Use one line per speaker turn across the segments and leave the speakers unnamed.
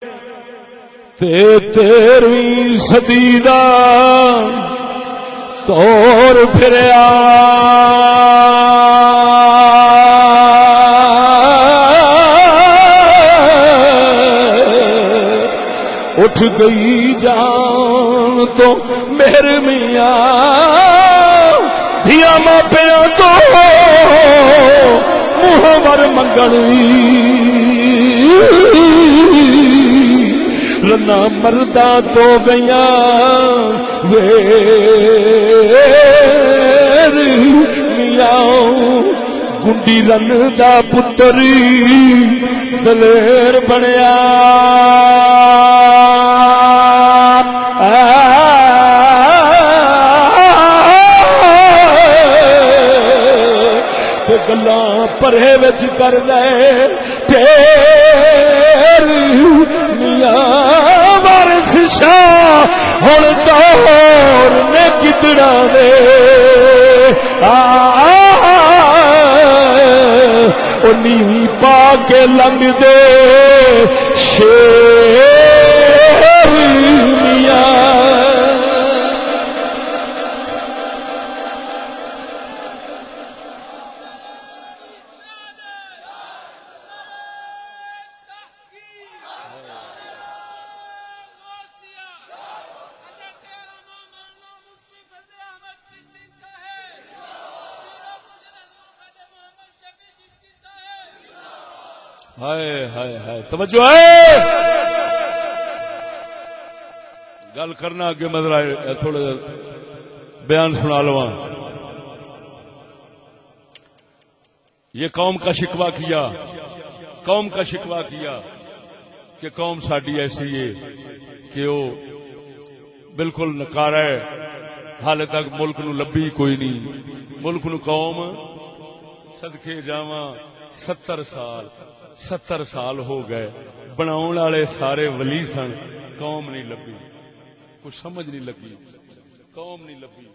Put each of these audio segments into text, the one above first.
تے 13ویں صدی دا دور پھریا اٹھ گئی جان تو میرے میاں دھیا ماپیاں تو منہ ور منگنی رنا مردہ تو گیا ویر میاں گنڈی رن دا پتری دلیر بنیا گلاں پرے وچ کر دے ٹھیر میاں وارث شاہ ہن دور نے کتڑا دے او نیوی پا کے لنگ دے شیر میاں ہائے ہائے ہائے توجہ ہے گل کرنا اگے مدر آئے تھوڑا بیان سنا لواں. یہ قوم کا شکوہ کیا کہ قوم ساڈی ایسی ہے کہ وہ بالکل نکارا ہے، حال تک ملک نو لبی کوئی نہیں. ملک نو قوم صدقے جاواں 70 سال ہو گئے بناؤن والے سارے ولی سن، قوم نہیں لبی، کچھ سمجھ نہیں لگی، قوم نہیں لبی،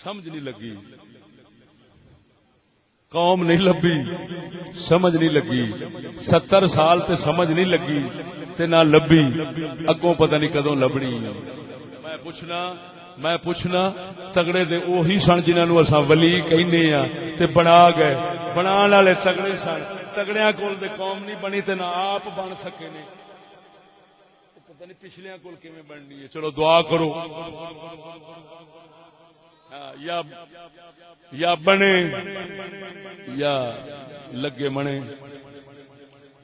سمجھ نہیں لگی، قوم نہیں لبی، سمجھ نہیں لگی. 70 سال تے سمجھ نہیں لگی تے نہ لبی، اگوں پتہ نہیں کدوں لبنی. میں پوچھنا تگڑے تے اوہی سن جنہاں نو اساں ولی کہنے ہاں تے بنا گئے، بنان والے تگڑے سن، تگڑیاں کول تے قوم نہیں بنی تے نہ آپ بن سکے نے. پتہ نہیں پچھلیاں کول کیویں بننی ہے. چلو دعا کرو یا بنے یا لگے منے.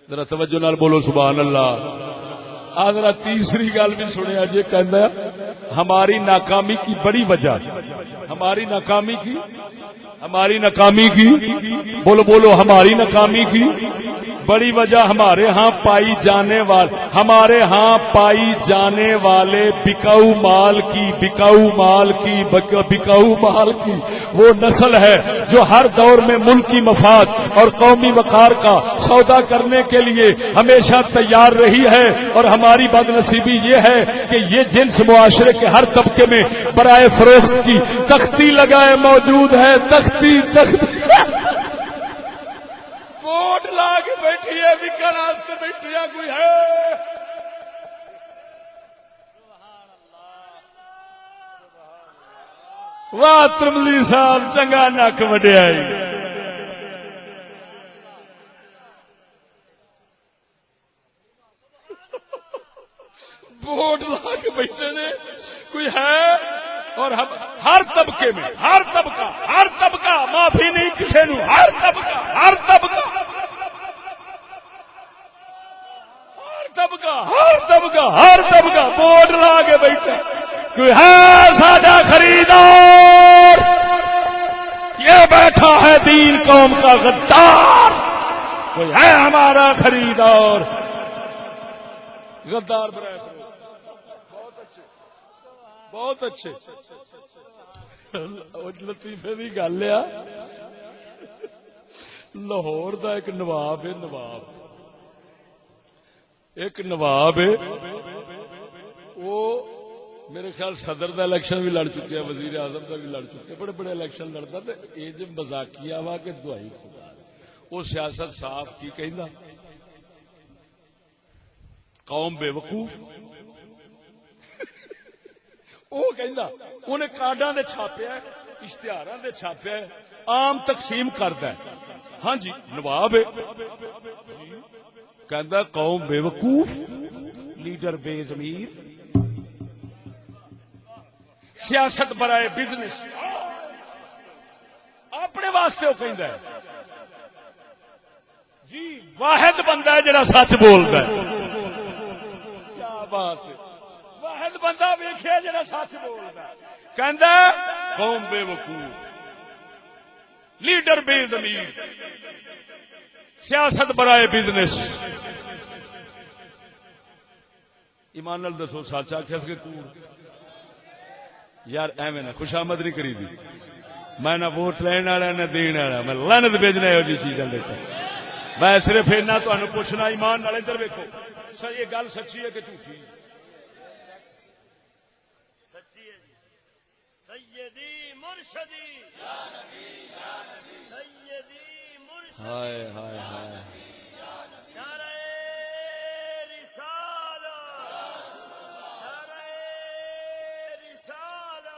ذرا توجہ نال بولو سبحان اللہ. ذرا تیسری گل بھی سنیا جی، کہندا ہماری ناکامی کی بڑی وجہ، ہماری ناکامی کی بولو ہماری ناکامی کی بڑی وجہ ہمارے ہاں پائی جانے والے بکاؤ مال کی وہ نسل ہے جو ہر دور میں ملکی مفاد اور قومی وقار کا سودا کرنے کے لیے ہمیشہ تیار رہی ہے. اور ہماری بد نصیبی یہ ہے کہ یہ جنس معاشرے کے ہر طبقے میں برائے فروخت کی تختی لگائے موجود ہے. تختی بورڈ لا کے بیٹھی ہے، وکن واسطے بیٹھی ہے، کوئی ہے واہ ترملی صاحب چنگا نک وڈیا. بورڈ لا کے بیٹھے نے، کوئی ہے؟ اور ہر طبقے میں ہر طبقہ معافی نہیں کسی نو، ہر طبقہ بورڈ لا کے بیٹھا. کوئی ہے ساڈا خریدار؟ یہ بیٹھا ہے دین قوم کا غدار. کوئی ہے ہمارا خریدار؟ غدار برائے بہت اچھے لطیفے بھی گل ہے. لاہور دا ایک نواب ہے، وہ میرے خیال صدر دا الیکشن بھی لڑ چکے ہیں، وزیر اعظم دا بھی لڑ چکے، بڑے بڑے الیکشن لڑتا. یہ جو مزاقیہ وا کہ دعائی خدا وہ سیاست صاف کی کہندا قوم بے وقوف وہ کہندا انہیں کارڈاں دے چھاپیا اشتہاراں دے چھاپیا عام تقسیم کردا ہے ہاں جی نواب ہے کہندا قوم بے وقوف لیڈر بے ضمیر سیاست برائے بزنس اپنے واسطے وہ کہندا ہے جی واحد بندہ ہے جڑا سچ بولدا ہے کیا بات ہے واحد بندہ ویکھیا جڑا سچ بولدا ہے کہندا قوم بے وقوف لیڈر بے ضمیر سیاست برائے بزنس ایمان نال دسو سچ آکھیا سی کہ کوڑ یار ایویں نہ خوشامد نہیں کری دی میں نہ ووٹ لین والا نہ دین والا میں لعنت بھیجنا ہے جی چیزاں دے میں صرف اینا تانوں پوچھنا ایمان نال ادھر ویکھو یہ گل سچی ہے کہ جھوٹھی
سچی ہے جی سیدی مرشدی یا نبی یا نبی سیدی مرشدی
ہائے ہائے ہائے
نعرہ رسالت نعرہ رسالت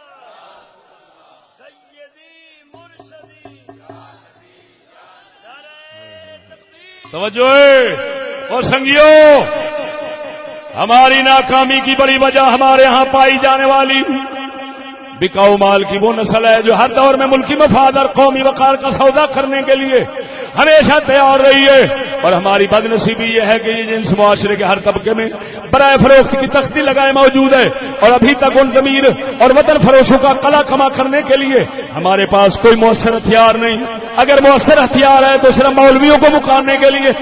سیدی مرشدی نعرہ تکبیر
توجہ اور سنگیو ہماری ناکامی کی بڑی وجہ ہمارے ہاں پائی جانے والی بکاؤ مال کی وہ نسل ہے جو ہر دور میں ملکی مفاد اور قومی وقار کا سودا کرنے کے لیے ہمیشہ تیار رہی ہے اور ہماری بد نصیبی یہ ہے کہ یہ جنس معاشرے کے ہر طبقے میں برائے فروخت کی تختی لگائے موجود ہے اور ابھی تک ان ضمیر اور وطن فروشوں کا قلع کما کرنے کے لیے ہمارے پاس کوئی مؤثر ہتھیار نہیں اگر مؤثر ہتھیار ہے تو صرف مولویوں کو مکانے کے لیے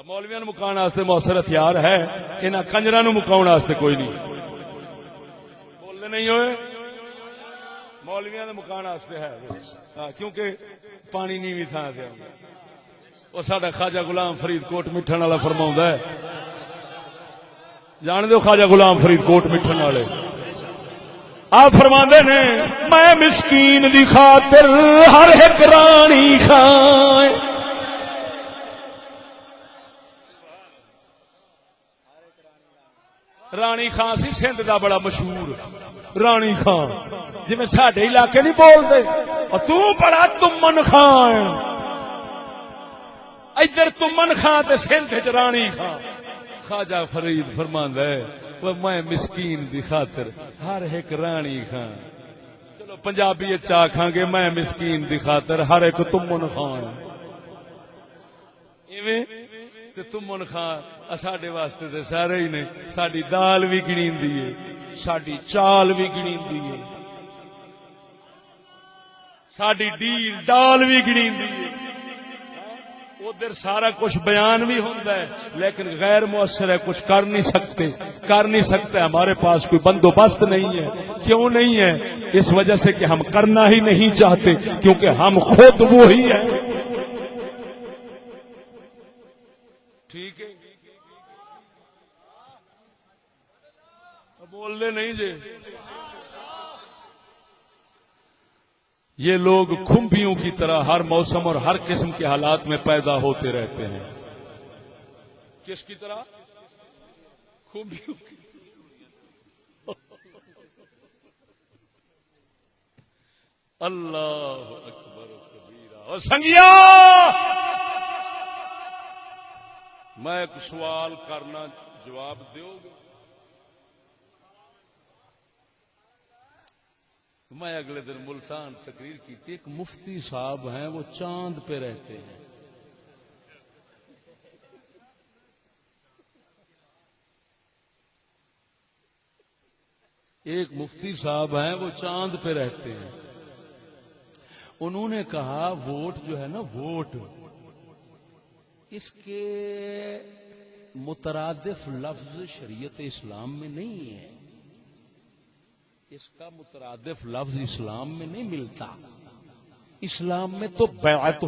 مولویاں مکان واسطے مؤثر ہتھیار ہے انہاں کنجراں نوں مکاون واسطے کوئی نہیں بولنے نہیں ہوئے مولویاں دے مکان واسطے ہے کیونکہ پانی نیویں تھاں تے او ساڈا خواجہ غلام فرید کوٹ مٹھن والا فرماوندا ہے جان دیو خواجہ غلام فرید کوٹ مٹھن والے آپ فرماندے نے میں مسکین دی خاطر ہر ایک رانی کھائے رانی خان سی سندھ دا بڑا مشہور رانی خان جی میں ساڈے علاقے نہیں بولتے اور تو بڑا تمن خان ادھر تمن خان تے سندھ وچ رانی خان خواجہ فرید فرماندا ہے وہ میں مسکین دی خاطر ہر ایک رانی خان چلو پنجابی وچ آکھاں گے میں مسکین دی خاطر ہر ایک تمن خان ایویں تے تمن خان ساڈے واسطے تے سارے ہی نے ساڈی دال بھی گنیندی ہے ساڈی چال بھی گنیندی ہے ساڈی ڈیل دال بھی گنیندی ہے ادھر سارا کچھ بیان بھی ہوتا ہے لیکن غیر مؤثر ہے کچھ کر نہیں سکتے ہمارے پاس کوئی بندوبست نہیں ہے کیوں نہیں ہے اس وجہ سے کہ ہم کرنا ہی نہیں چاہتے کیونکہ ہم خود وہی ہیں ٹھیک ہے بولنے نہیں جی یہ لوگ کھمبیوں کی طرح ہر موسم اور ہر قسم کے حالات میں پیدا ہوتے رہتے ہیں کس کی طرح کھمبیوں کی اللہ اکبر کبیرہ اور سنگیا میں ایک سوال کرنا جواب دیو گے میں اگلے دن ملتان تقریر کی تھی ایک مفتی صاحب ہیں وہ چاند پہ رہتے ہیں ایک مفتی صاحب ہیں وہ چاند پہ رہتے ہیں انہوں نے کہا ووٹ جو ہے نا ووٹ اس کے مترادف لفظ شریعت اسلام میں نہیں ہے اس کا مترادف لفظ اسلام میں نہیں ملتا اسلام میں تو بیعت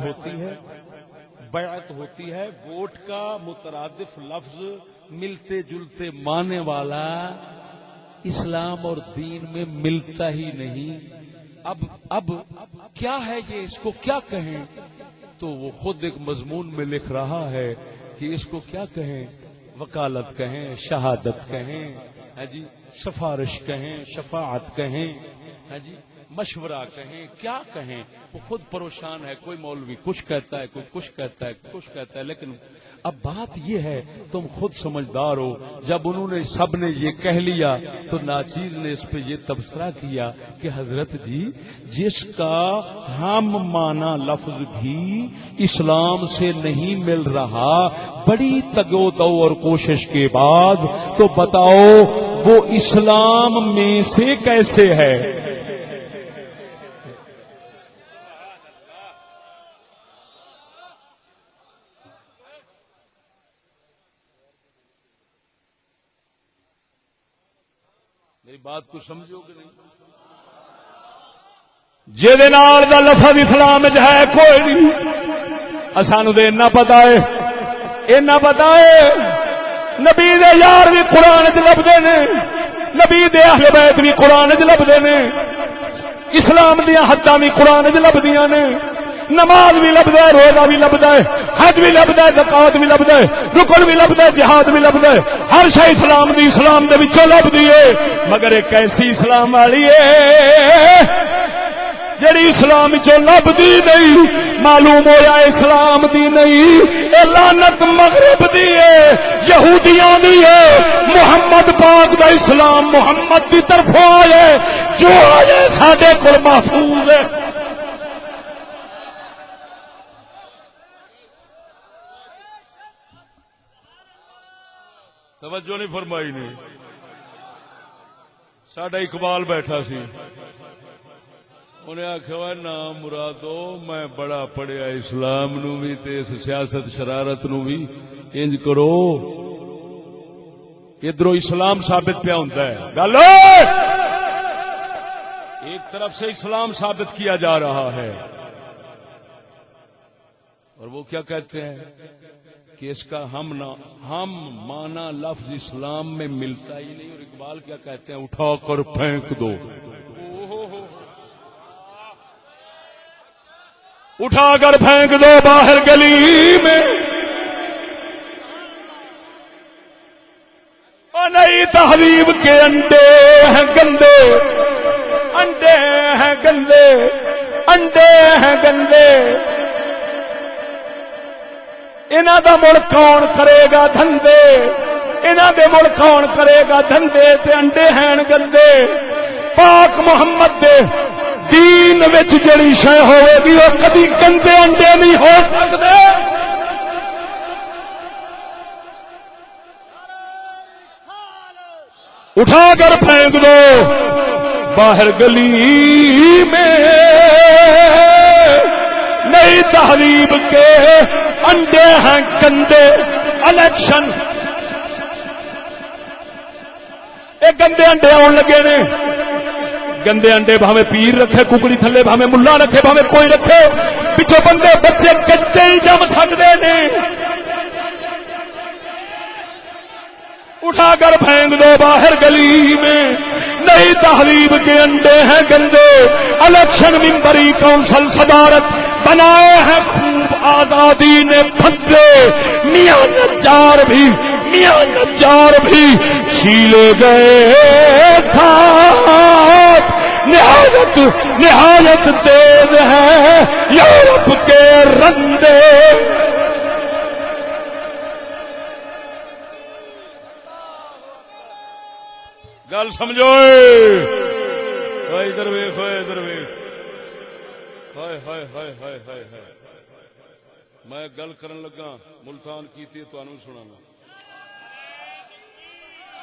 ہوتی ہے ووٹ کا مترادف لفظ ملتے جلتے معنی والا اسلام اور دین میں ملتا ہی نہیں اب کیا ہے یہ اس کو کیا کہیں تو وہ خود ایک مضمون میں لکھ رہا ہے کہ اس کو کیا کہیں، وکالت کہیں، شہادت کہیں، ہاں جی، سفارش کہیں، شفاعت کہیں، ہاں جی، مشورہ کہیں، کیا کہیں، وہ خود پریشان ہے. کوئی مولوی کچھ کہتا ہے، کوئی کچھ کہتا ہے، کچھ کہتا ہے. لیکن اب بات یہ ہے، تم خود سمجھدار ہو، جب انہوں نے سب نے یہ کہہ لیا تو ناچیز نے اس پہ یہ تبصرہ کیا کہ حضرت جی، جس کا ہم مانا لفظ بھی اسلام سے نہیں مل رہا بڑی تگو دو اور کوشش کے بعد، تو بتاؤ وہ اسلام میں سے کیسے ہے؟ میری بات کو سمجھو کہ نہیں؟ جے نال دا لفظ اسلام وچ ہے کوئی نہیں، سانو تے اتنا پتا ہے، اتنا پتا ہے نبی دے یار بھی قرآن وچ لبدے نے، نبی دے اہل بیت بھی قرآن وچ لبدے نے، اسلام دیاں حداں بھی قرآن وچ لبدیاں نے، نماز بھی لبدا ہے، روزہ بھی لبدا ہے، حج بھی لبدا ہے، زکات بھی لبدا ہے، رکن بھی لبدا ہے، جہاد بھی لبدا ہے، ہر شے اسلام دی اسلام دے وچوں لبدی ہے. مگر ایک ایسی اسلام والی ہے جڑی اسلام وچوں لبدی نہیں، معلوم ہویا اسلام دی نہیں، اے لعنت مغرب دی ہے، یہودیاں دی ہے. محمد پاک دا اسلام محمد دی طرفوں آیا ہے، جو آیا ساڈے کول محفوظ ہے. توجہ نہیں فرمائی نے. ساڈا اقبال بیٹھا سی، انہیں آخیا نا مرادو میں بڑا پڑھیا اسلام نو بھی تے اس سیاست شرارت نو بھی، انج کرو ادھروں اسلام ثابت پیا ہوتا ہے. گل ایک طرف سے اسلام ثابت کیا جا رہا ہے اور وہ کیا کہتے ہیں کہ اس کا ہم مانا لفظ اسلام میں ملتا ہی نہیں. اور اقبال کیا کہتے ہیں، اٹھا کر پھینک دو، اٹھا کر پھینک دو باہر گلی میں. اور نئی تہذیب کے انڈے ہیں گندے، انڈے ہیں گندے، انڈے ہیں گندے. انہاں دا مڑ کون کرے گا دھندے، انہاں دے مڑ کون کرے گا دھندے، تے انڈے ہیں گندے. پاک محمد دے دین وچ جڑی شے ہوے گی او کبھی گندے انڈے نہیں ہو سکدے. اٹھا کر پھینک دو باہر گلی میں، نئی تہذیب کے انڈے ہیں گندے. الیکشن یہ گندے انڈے آن لگے نے. گندے انڈے بھاویں پیر رکھے ککڑی تھلے، بھاویں ملا رکھے، بھاویں کوئی رکھے، پچھو بندے بچے گندے ہی جم سکتے نے. اٹھا کر پھینک دو باہر گلی میں، نئی تہذیب کے انڈے ہیں گندے. الیکشن ممبری کونسل صدارت بنائے ہیں خوب آزادی نے پھندے. میاں نجار بھی چھیلے گئے ساتھ. نہایت تیز ہے یورپ کے رندے. گل سمجھو، ادھر ویکھ، ادھر ویکھ. ہائے ہائے ہائے ہائے ہائے ہائے. میں گل کرن لگا ملتان کیتی تانوں سنانا.